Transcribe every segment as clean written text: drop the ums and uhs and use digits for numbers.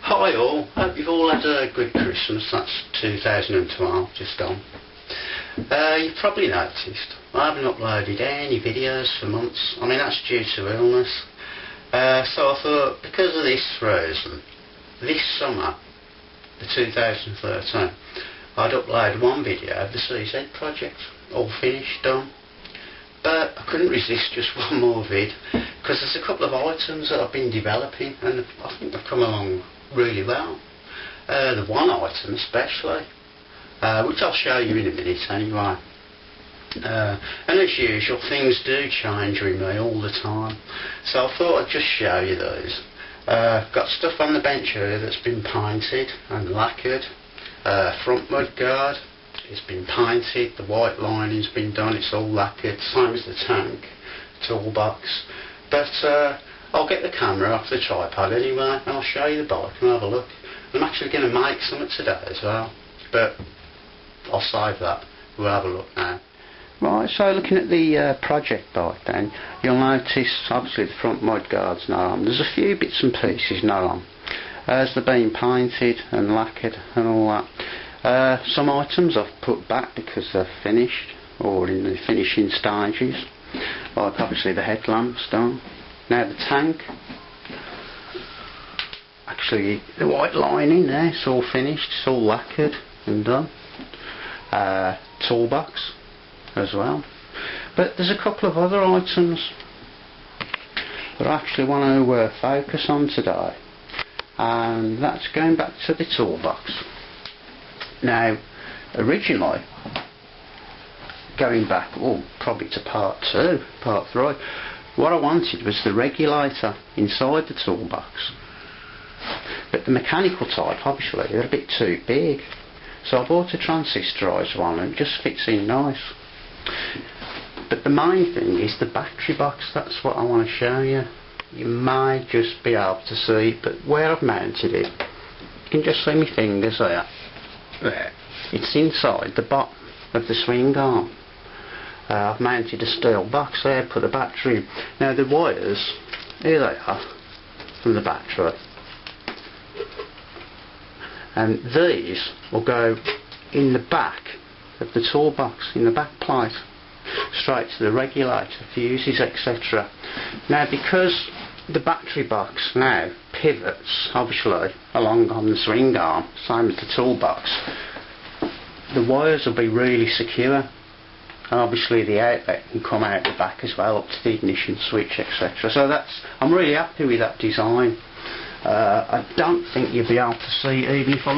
Hi all, hope you've all had a good Christmas. That's 2012, just gone. You've probably noticed I haven't uploaded any videos for months. I mean, that's due to illness. So I thought, because of this reason, this summer, the 2013, I'd upload one video of the CZ project, all finished, done. But I couldn't resist just one more vid, because there's a couple of items that I've been developing and I think they've come along really well. The one item especially, which I'll show you in a minute anyway. And as usual, things do change with me all the time, so I thought I'd just show you those. Got stuff on the bench here that's been painted and lacquered. Front mudguard, it's been painted, the white lining's been done, it's all lacquered, same as the tank, toolbox. But I'll get the camera off the tripod anyway and I'll show you the bike and have a look. I'm actually going to make something today as well, but I'll save that. We'll have a look now. Right, so looking at the project bike then, you'll notice obviously the front mudguard's not on. There's a few bits and pieces not on, as they're being painted and lacquered and all that. Some items I've put back because they're finished or in the finishing stages, like obviously the headlamp's done. Now the tank, actually the white lining there, it's all finished, it's all lacquered and done. Toolbox as well. But there's a couple of other items that I actually want to focus on today, and that's going back to the toolbox. Now originally, going back probably to part 2, part 3, what I wanted was the regulator inside the toolbox, but the mechanical type, obviously they're a bit too big, so I bought a transistorised one and it just fits in nice. But the main thing is the battery box. That's what I want to show you. You may just be able to see it, but where I've mounted it, you can just see my fingers there. There. It's inside the bottom of the swing arm. I've mounted a steel box there, put a battery in. Now the wires, here they are, from the battery. And these will go in the back of the toolbox, in the back plate, straight to the regulator, fuses, etc. Now because the battery box now pivots obviously along on the swing arm, same as the toolbox, the wires will be really secure, and obviously the outlet can come out the back as well up to the ignition switch, etc. So I'm really happy with that design. I don't think you'll be able to see it even if I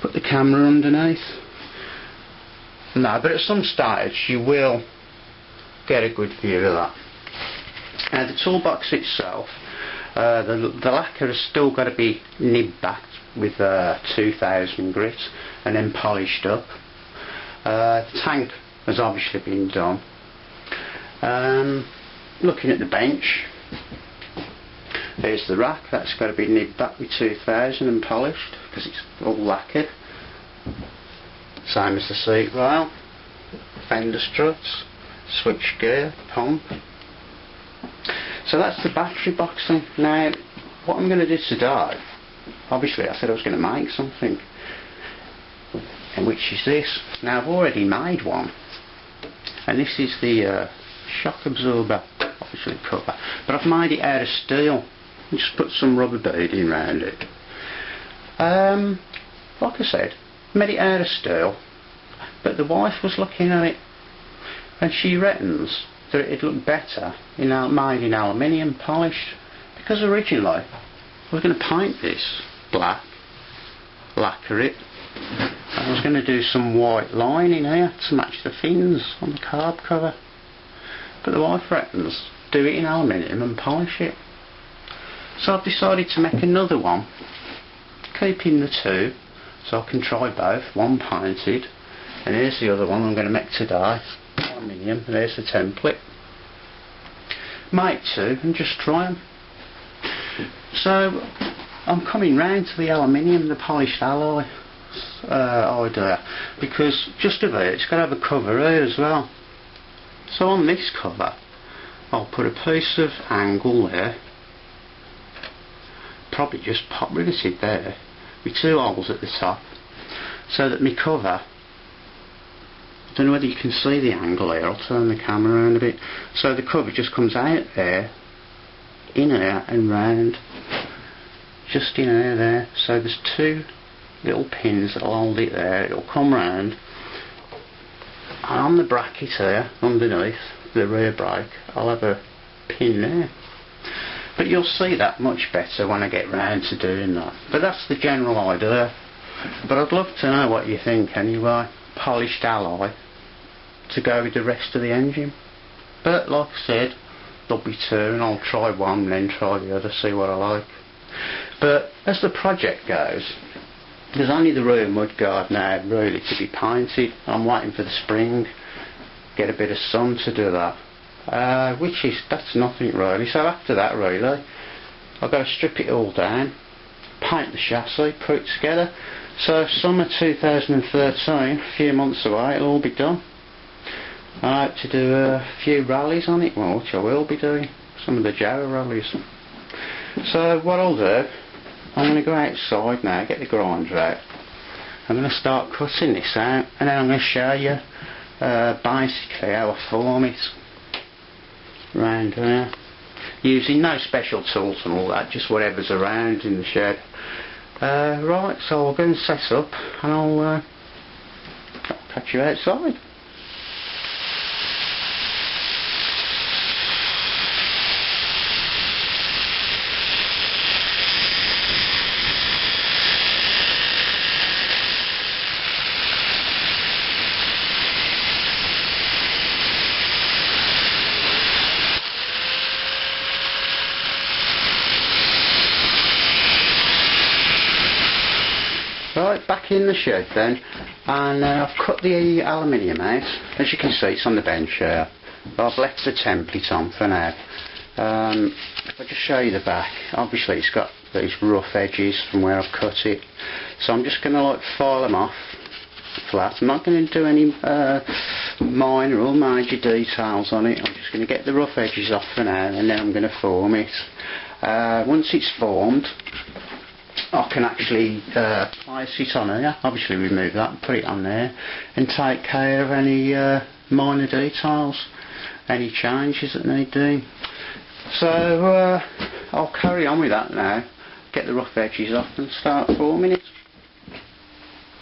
put the camera underneath. No, but at some stage you will get a good view of that. Now the toolbox itself, the lacquer has still got to be nibbed back with 2000 grit and then polished up. The tank has obviously been done. Looking at the bench, there's the rack, that's got to be nibbed back with 2000 and polished because it's all lacquered. Same as the seat rail, fender struts, switch gear, pump. So that's the battery box thing. Now what I'm going to do today, obviously I said I was going to make something, and which is this. Now I've already made one, and this is the shock absorber, obviously cover, but I've made it out of steel and just put some rubber beading around it. Like I said, made it out of steel, but the wife was looking at it and she reckons that it'd look better made in aluminium, polished, because originally I was going to paint this black, lacquer it, and I was going to do some white lining here to match the fins on the carb cover, but the wife reckons do it in aluminium and polish it. So I've decided to make another one, keeping the two, so I can try both. One painted, and here's the other one I'm going to make today, aluminium, and there's the template. Make two and just try them. So I'm coming round to the aluminium, the polished alloy idea, because just of it, it's got to have a cover here as well. So on this cover I'll put a piece of angle there, probably just pop riveted there with 2 holes at the top, so that my cover, I don't know whether you can see the angle here, I'll turn the camera around a bit, so the cover just comes out there, in here and round, just in there, so there's 2 little pins that'll hold it there, it'll come round, and on the bracket here, underneath the rear brake, I'll have a pin there. But you'll see that much better when I get round to doing that. But that's the general idea. But I'd love to know what you think anyway. Polished alloy to go with the rest of the engine. But like I said, there'll be 2 and I'll try one and then try the other, see what I like. But as the project goes, there's only the rear mudguard now really to be painted. I'm waiting for the spring, get a bit of sun to do that. That's nothing really. So after that really, I've got to strip it all down, paint the chassis, put it together. So summer 2013, a few months away, it'll all be done. I hope to do a few rallies on it, well, which I will be doing, some of the Jawa rallies. So what I'll do, I'm going to go outside now, get the grinder out. I'm going to start cutting this out, and then I'm going to show you basically how I form it around here, using no special tools and all that, just whatever's around in the shed. Right, so I'll go and set up, and I'll catch you outside. Right, back in the shed then, and I've cut the aluminium out. As you can see, it's on the bench here. I've left the template on for now. If I just show you the back, obviously it's got these rough edges from where I've cut it, so I'm just going to like file them off flat. I'm not going to do any minor or major details on it. I'm just going to get the rough edges off for now, and then I'm going to form it. Once it's formed, I can actually place it on here, obviously remove that and put it on there, and take care of any minor details, any changes that need doing. So I'll carry on with that now, get the rough edges off and start forming it.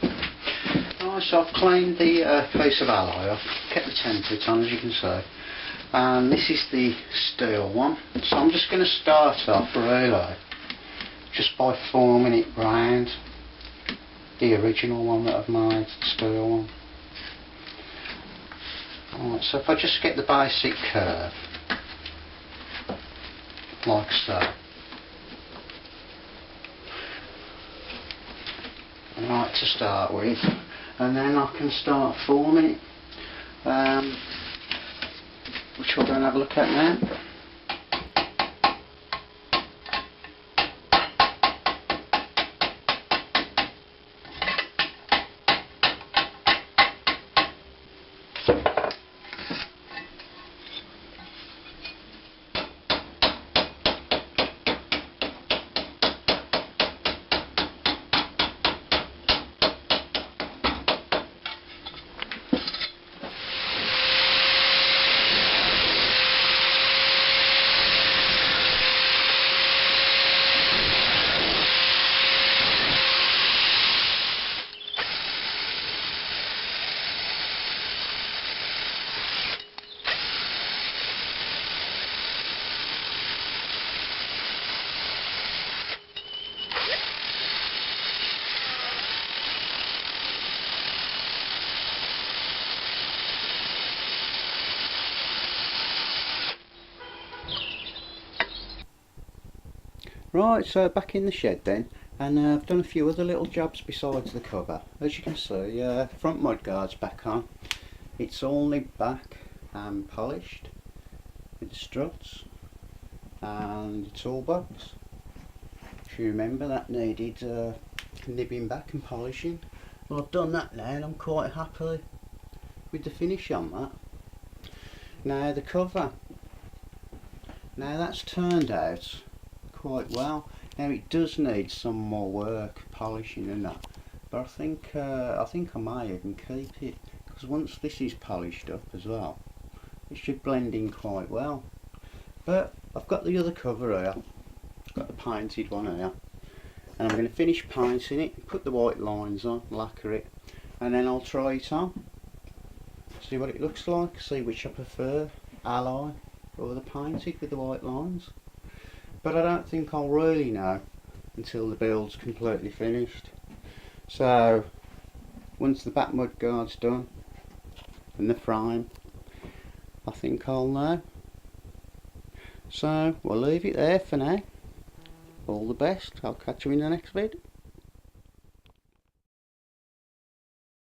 Right, so I've cleaned the piece of alloy off, kept the template on as you can see, and this is the steel one, so I'm just going to start off really just by forming it round the original one that I've made, the steel one. Alright, so if I just get the basic curve, like so. Right to start with, and then I can start forming it, which we're going to have a look at now. Right, so back in the shed then, and I've done a few other little jobs besides the cover. As you can see, front mudguard's back on. It's all nibbed back and polished with the struts and the toolbox. If you remember, that needed nibbing back and polishing. Well, I've done that now and I'm quite happy with the finish on that. Now the cover, now that's turned out quite well. Now it does need some more work, polishing and that, but I think I may even keep it, because once this is polished up as well, it should blend in quite well. But I've got the other cover here, I've got the painted one here, and I'm going to finish painting it, put the white lines on, lacquer it, and then I'll try it on, see what it looks like, see which I prefer, ally or the painted with the white lines. But I don't think I'll really know until the build's completely finished. So once the back mud guard's done and the frame, I think I'll know. So we'll leave it there for now. All the best. I'll catch you in the next vid.